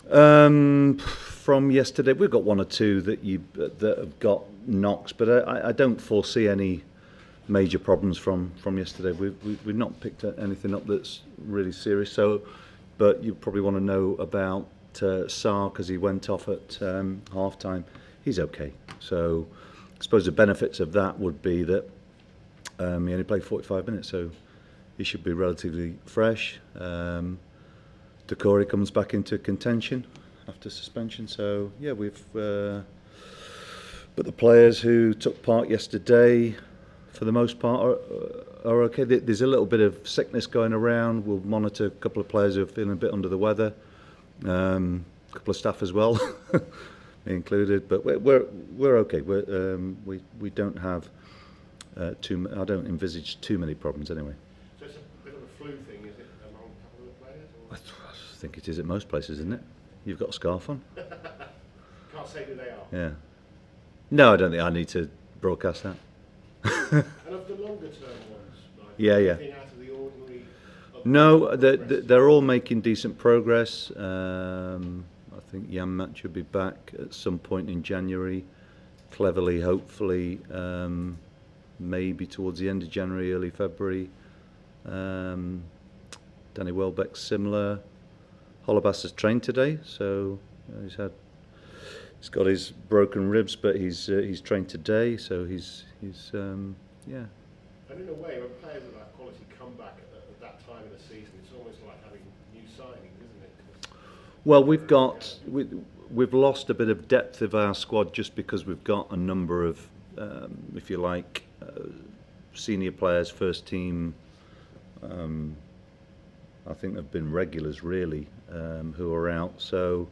From yesterday, we've got one or two that have got knocks, but I don't foresee any major problems from yesterday. We've not picked anything up that's really serious. So, but you probably want to know about Sarr, because he went off at half time. He's okay. So I suppose the benefits of that would be that he only played 45 minutes, so he should be relatively fresh. Doucouré comes back into contention after suspension. So yeah, but the players who took part yesterday, for the most part, are okay. There's a little bit of sickness going around. We'll monitor a couple of players who are feeling a bit under the weather. A couple of staff as well, me included. But we're okay. We don't have I don't envisage too many problems anyway. So it's a bit of a flu thing, is it, among a couple of players? Or? I think it is at most places, isn't it? You've got a scarf on. Can't say who they are. Yeah. No, I don't think I need to broadcast that. And of the longer term ones, like yeah. anything out of the ordinary? No, they're all making decent progress. I think Jan should be back at some point in January. Cleverly, hopefully, maybe towards the end of January, early February. Danny Welbeck's similar. Holobas has trained today, so he's got his broken ribs, but he's trained today, so he's yeah. And in a way, when players of that quality come back at that time of the season, it's almost like having new signings, isn't it? Well, we've lost a bit of depth of our squad just because we've got a number of, if you like, senior players, first team. I think they've been regulars really, who are out. So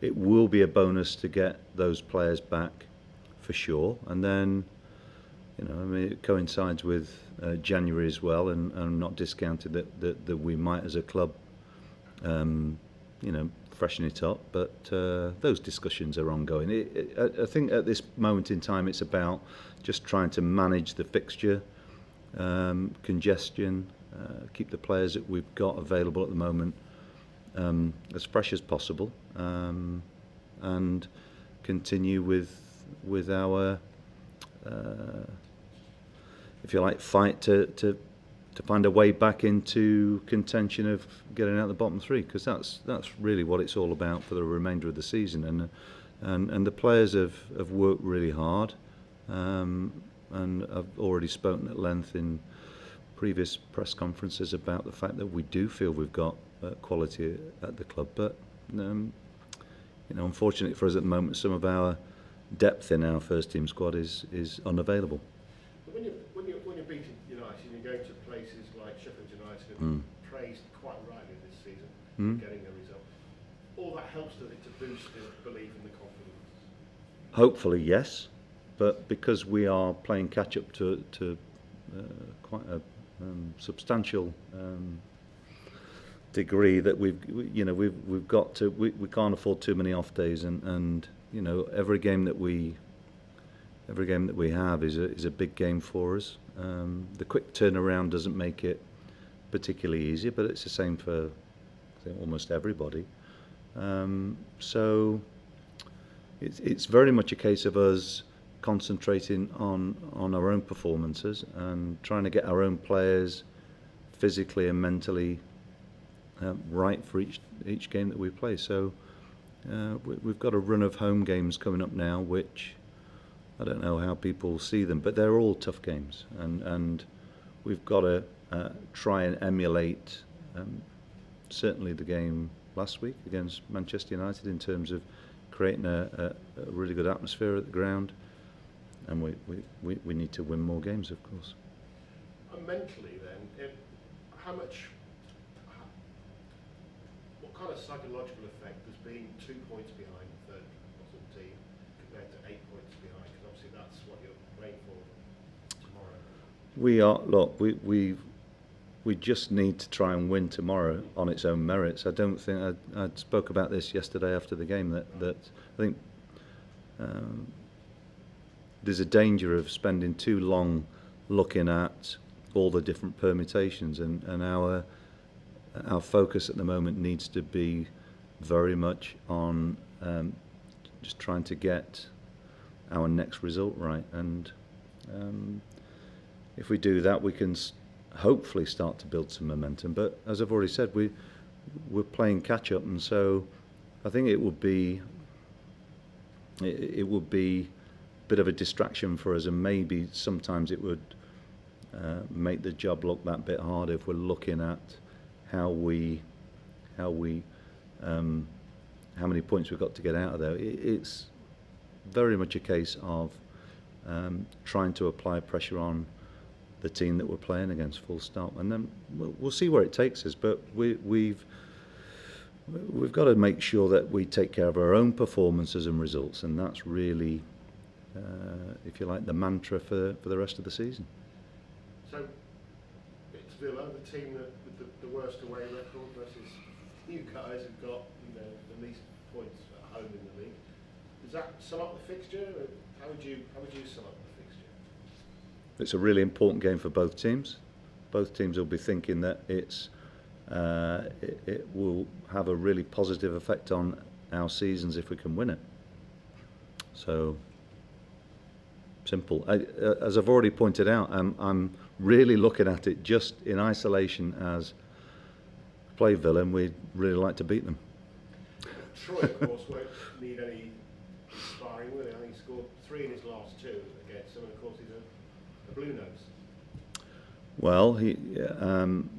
it will be a bonus to get those players back for sure. And then, it coincides with January as well, and I'm not discounted that we might as a club, freshen it up. But those discussions are ongoing. I think at this moment in time, it's about just trying to manage the fixture congestion. Keep the players that we've got available at the moment as fresh as possible, and continue with our, if you like, fight to find a way back into contention of getting out the bottom three, because that's really what it's all about for the remainder of the season. And the players have worked really hard, and I've already spoken at length in previous press conferences about the fact that we do feel we've got quality at the club, but unfortunately for us at the moment, some of our depth in our first team squad is unavailable. But when you're beating United, and you're going to places like Sheffield United, and praised quite rightly this season, getting the result, all that helps, does it, to boost the belief and the confidence? Hopefully, yes, but because we are playing catch up to quite a substantial degree, that we've got to, we can't afford too many off days, and every game that we have is a big game for us. The quick turnaround doesn't make it particularly easy, but it's the same for, I think, almost everybody. So it's very much a case of us concentrating on our own performances and trying to get our own players physically and mentally right for each game that we play. So we've got a run of home games coming up now, which I don't know how people see them, but they're all tough games, and we've got to try and emulate certainly the game last week against Manchester United in terms of creating a really good atmosphere at the ground. And we need to win more games, of course. And mentally, then, what kind of psychological effect does being 2 points behind the third bottom team compared to 8 points behind? Because obviously that's what you're playing for tomorrow. We are. Look, we just need to try and win tomorrow on its own merits. I don't think I spoke about this yesterday after the game that I think. There's a danger of spending too long looking at all the different permutations, and our focus at the moment needs to be very much on just trying to get our next result right, and if we do that, we can hopefully start to build some momentum. But as I've already said, we're playing catch up, and so I think it would be a bit of a distraction for us, and maybe sometimes it would make the job look that bit harder if we're looking at how many points we've got to get out of there. It's very much a case of trying to apply pressure on the team that we're playing against, full stop, and then we'll see where it takes us. But we've got to make sure that we take care of our own performances and results, and that's really, if you like, the mantra for the rest of the season. So it's Villa, the team that with the worst away record, versus you guys who've got the least points at home in the league. Does that sum up the fixture? How would you sum up the fixture? It's a really important game for both teams. Both teams will be thinking that it will have a really positive effect on our seasons if we can win it. So simple. As I've already pointed out, I'm really looking at it just in isolation as play Villa, and we'd really like to beat them. Troy, of course, won't need any inspiring, will he? I think he scored 3 in his last 2 against them, and of course he's a blue nose. Well,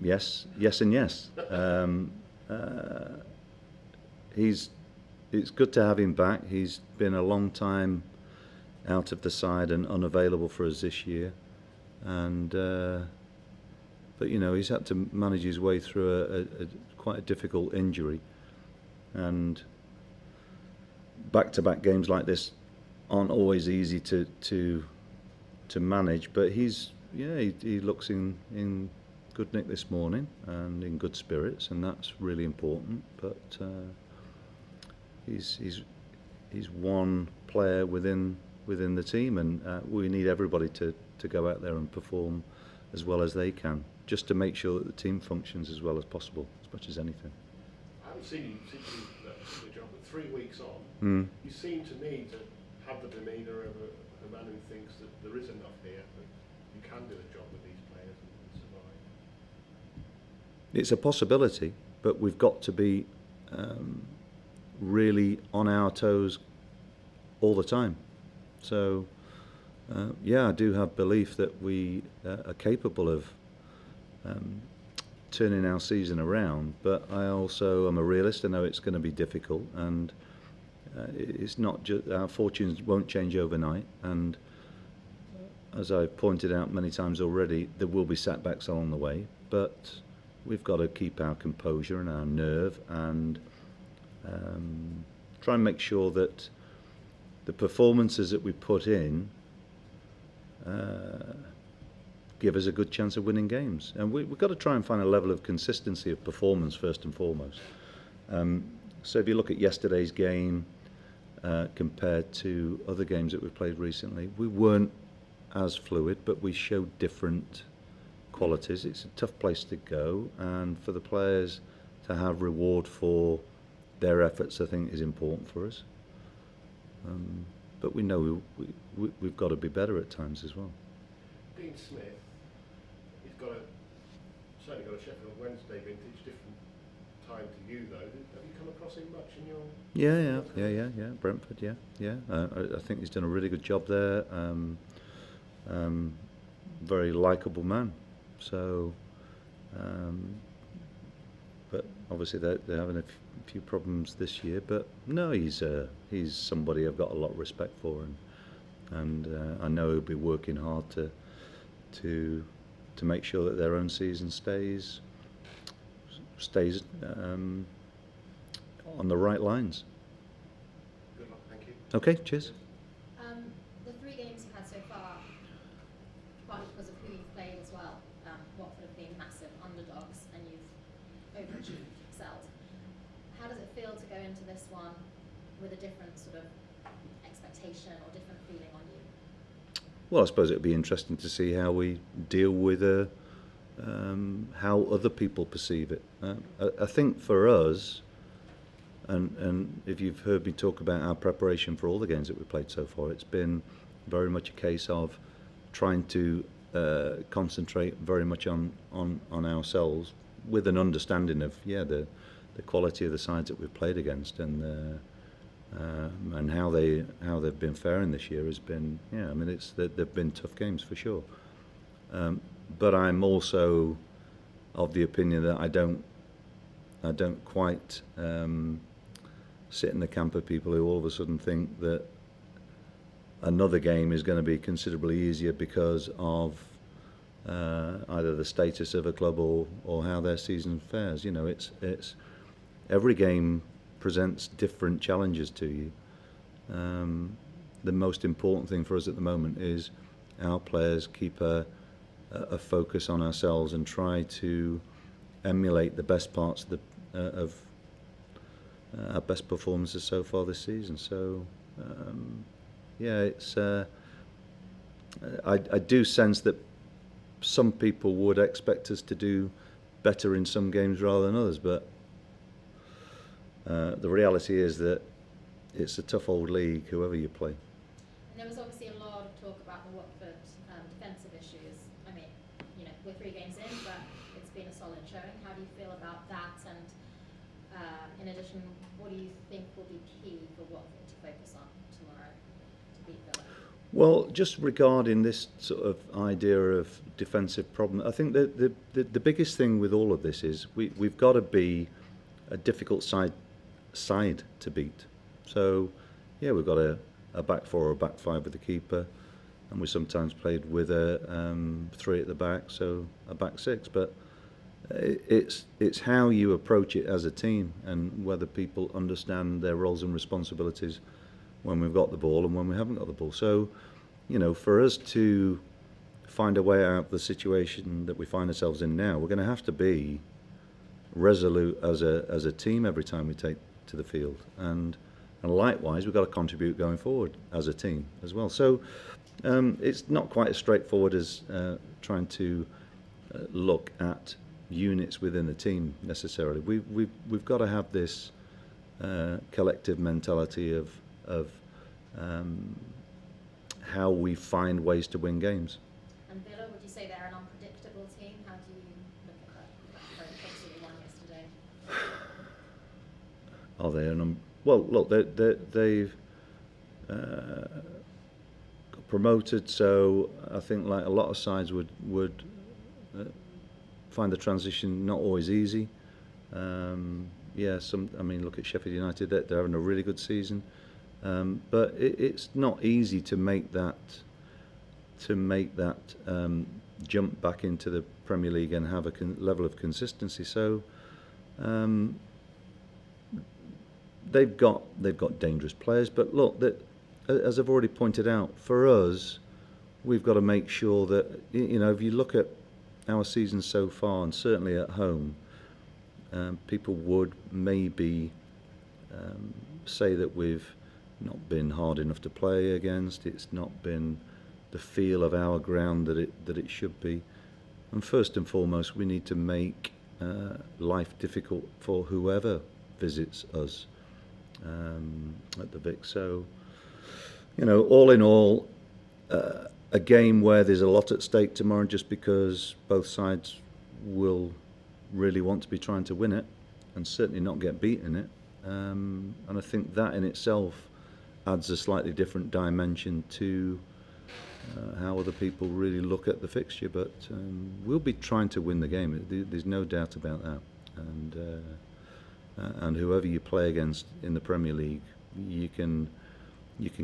yes, and yes. It's good to have him back. He's been a long time out of the side and unavailable for us this year, and but he's had to manage his way through quite a difficult injury, and back-to-back games like this aren't always easy to manage. But he looks in good nick this morning and in good spirits, and that's really important. But he's one player within the team, and we need everybody to go out there and perform as well as they can, just to make sure that the team functions as well as possible, as much as anything. I haven't seen you since you took the job, but 3 weeks on, you seem to me to have the demeanour of a man who thinks that there is enough here, that you can do a job with these players and survive. It's a possibility, but we've got to be really on our toes all the time. So, I do have belief that we are capable of turning our season around, but I also am a realist. I know it's going to be difficult, and it's not just our fortunes won't change overnight, and as I've pointed out many times already, there will be setbacks along the way, but we've got to keep our composure and our nerve, and try and make sure that the performances that we put in give us a good chance of winning games. And we've got to try and find a level of consistency of performance first and foremost. So if you look at yesterday's game compared to other games that we've played recently, we weren't as fluid, but we showed different qualities. It's a tough place to go, and for the players to have reward for their efforts, I think, is important for us. But we know we've got to be better at times as well. Dean Smith, he's certainly got a Sheffield Wednesday vintage, different time to you though. Have you come across him much in your? Yeah. Brentford, yeah. I think he's done a really good job there. Very likeable man. So, but obviously they're having a few problems this year. But no, he's somebody I've got a lot of respect for, and I know he'll be working hard to make sure that their own season stays on the right lines. Good luck, thank you. Okay, cheers. The 3 games you've had so far, partly because of who you've played as well, Watford have been massive underdogs and you've overachieved, excelled. How does it feel to go into this one with a different sort of expectation or different feeling on you? Well, I suppose it would be interesting to see how we deal with how other people perceive it. I think for us, and if you've heard me talk about our preparation for all the games that we've played so far, it's been very much a case of trying to concentrate very much on ourselves, with an understanding of the quality of the sides that we've played against, and how they've been faring this year has been, I mean, they've been tough games for sure. But I'm also of the opinion that I don't quite sit in the camp of people who all of a sudden think that another game is going to be considerably easier because of either the status of a club or how their season fares. You know, it's every game presents different challenges to you. The most important thing for us at the moment is our players keep a focus on ourselves and try to emulate the best parts of our best performances so far this season. So it's I do sense that some people would expect us to do better in some games rather than others, but the reality is that it's a tough old league, whoever you play. And there was obviously a lot of talk about the Watford defensive issues. I mean, we're 3 games in, but it's been a solid showing. How do you feel about that? And in addition, what do you think will be key for Watford to focus on tomorrow to beat Villa? Well, just regarding this sort of idea of defensive problem, I think that the biggest thing with all of this is we've got to be a difficult side to beat. So, we've got a back 4 or a back 5 with the keeper, and we sometimes played with a 3 at the back, so a back 6. But it's how you approach it as a team, and whether people understand their roles and responsibilities when we've got the ball and when we haven't got the ball. So, for us to find a way out of the situation that we find ourselves in now, we're going to have to be resolute as a team every time we take to the field, and likewise we've got to contribute going forward as a team as well. So it's not quite as straightforward as trying to look at units within the team necessarily. We've got to have this collective mentality of how we find ways to win games. And Villa, would you say they're an unpredictable team? How do you look at that? Obviously they won yesterday. Are they well, look, they've got promoted, so I think like a lot of sides would find the transition not always easy. I mean, look at Sheffield United; they're having a really good season, but it's not easy to make that jump back into the Premier League and have a level of consistency. So. They've got dangerous players, but look, as I've already pointed out, for us, we've got to make sure that if you look at our season so far, and certainly at home, people would maybe say that we've not been hard enough to play against. It's not been the feel of our ground that it should be. And first and foremost, we need to make life difficult for whoever visits us at the Vic. So, all in all, a game where there's a lot at stake tomorrow, just because both sides will really want to be trying to win it and certainly not get beaten in it. And I think that in itself adds a slightly different dimension to how other people really look at the fixture. But we'll be trying to win the game. There's no doubt about that. And whoever you play against in the Premier League, you can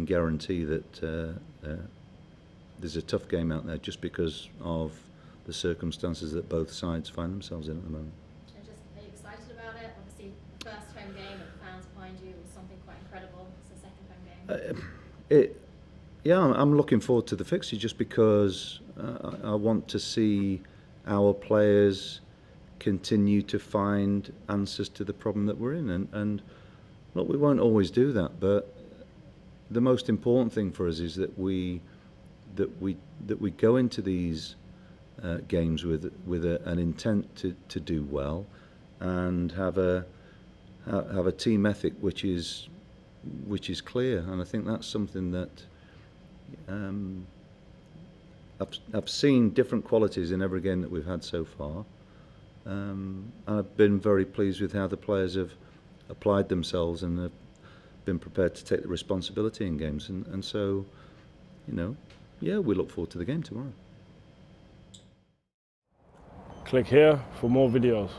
guarantee that there's a tough game out there, just because of the circumstances that both sides find themselves in at the moment. And are you excited about it? Obviously, first home game with fans behind you was something quite incredible. It's the second home game. I'm looking forward to the fixture, just because I want to see our players continue to find answers to the problem that we're in, and look, we won't always do that, but the most important thing for us is that we go into these games with an intent to do well, and have have a team ethic which is clear, and I think that's something that I've seen different qualities in every game that we've had so far. And I've been very pleased with how the players have applied themselves and have been prepared to take the responsibility in games, and so, yeah, we look forward to the game tomorrow. Click here for more videos.